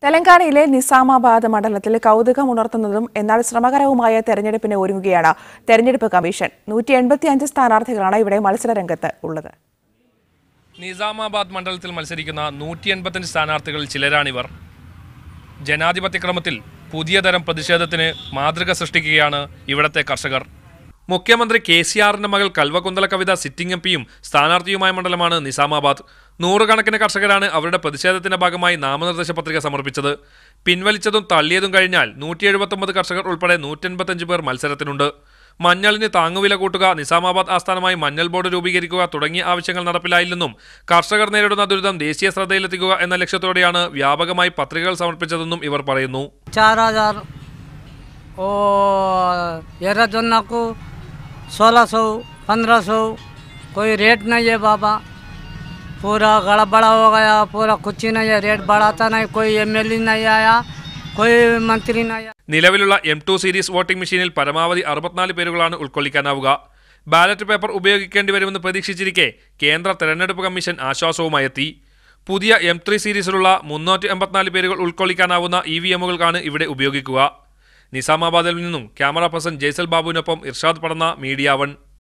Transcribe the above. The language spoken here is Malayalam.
തെലങ്കാനയിലെ നിസാമാബാദ് മണ്ഡലത്തിൽ കൗതുകമുണർത്തുന്നതും എന്നാൽ ശ്രമകരവുമായ തെരഞ്ഞെടുപ്പിന് ഒരുങ്ങുകയാണ് തെരഞ്ഞെടുപ്പ് കമ്മീഷൻ. 185 സ്ഥാനാർത്ഥികളാണ് ഇവിടെ മത്സരരംഗത്ത് ഉള്ളത്. നിസാമാബാദ് മണ്ഡലത്തിൽ മത്സരിക്കുന്ന 185 സ്ഥാനാർത്ഥികളിൽ ചിലരാണിവർ. ജനാധിപത്യക്രമത്തിൽ പുതിയ തരം പ്രതിഷേധത്തിന് മാതൃക സൃഷ്ടിക്കുകയാണ് ഇവിടത്തെ കർഷകർ. മുഖ്യമന്ത്രി KCRന്റെ മകൾ കൽവകുന്തല കവിത സിറ്റിംഗ് എംപിയും സ്ഥാനാർത്ഥിയുമായ മണ്ഡലമാണ് നിസാമാബാദ്. നൂറുകണക്കിന് കർഷകരാണ് അവരുടെ പ്രതിഷേധത്തിന്റെ ഭാഗമായി നാമനിർദ്ദേശ പത്രിക സമർപ്പിച്ചത്. പിൻവലിച്ചതും തള്ളിയതും കഴിഞ്ഞാൽ 179 കർഷകർ ഉൾപ്പെടെ 185 പേർ മത്സരത്തിനുണ്ട്. മഞ്ഞളിന് താങ്ങുവില കൂട്ടുക, നിസാമാബാദ് ആസ്ഥാനമായി മഞ്ഞൾ ബോർഡ് രൂപീകരിക്കുക തുടങ്ങിയ ആവശ്യങ്ങൾ നടപ്പിലായില്ലെന്നും കർഷകർ നേരിടുന്ന ദുരിതം ദേശീയ ശ്രദ്ധയിലെത്തിക്കുക എന്ന ലക്ഷ്യത്തോടെയാണ് വ്യാപകമായി പത്രികകൾ സമർപ്പിച്ചതെന്നും ഇവർ പറയുന്നു. 1600 1500 कोई रेट नहीं है बाबा, पूरा गड़बड़ा हो गया, पूरा कुछ नहीं है, रेट बढ़ाता नहीं, कोई MLA नहीं आया, कोई मंत्री नहीं आया. നിലവിലുള്ള M2 സീരീസ് വോട്ടിംഗ് മെഷീനിൽ പരമാവധി 64 പേരുകളാണ് ഉൾക്കൊള്ളിക്കാനാവുക. ബാലറ്റ് പേപ്പർ ഉപയോഗിക്കേണ്ടി വരുമെന്ന് പ്രതീക്ഷിച്ചിരിക്കെ കേന്ദ്ര തെരഞ്ഞെടുപ്പ് കമ്മീഷൻ ആശ്വാസവുമായി എത്തി. പുതിയ M3 സീരീസിലുള്ള 384 പേരുകൾ ഉൾക്കൊള്ളിക്കാനാവുന്ന EVMകൾക്കാണ് ഇവിടെ ഉപയോഗിക്കുക. നിസാമാബാദിൽ നിന്നും ക്യാമറ പേഴ്സൺ ജയ്സൽ ബാബുവിനൊപ്പം ഇർഷാദ് പടന്ന, മീഡിയ 1.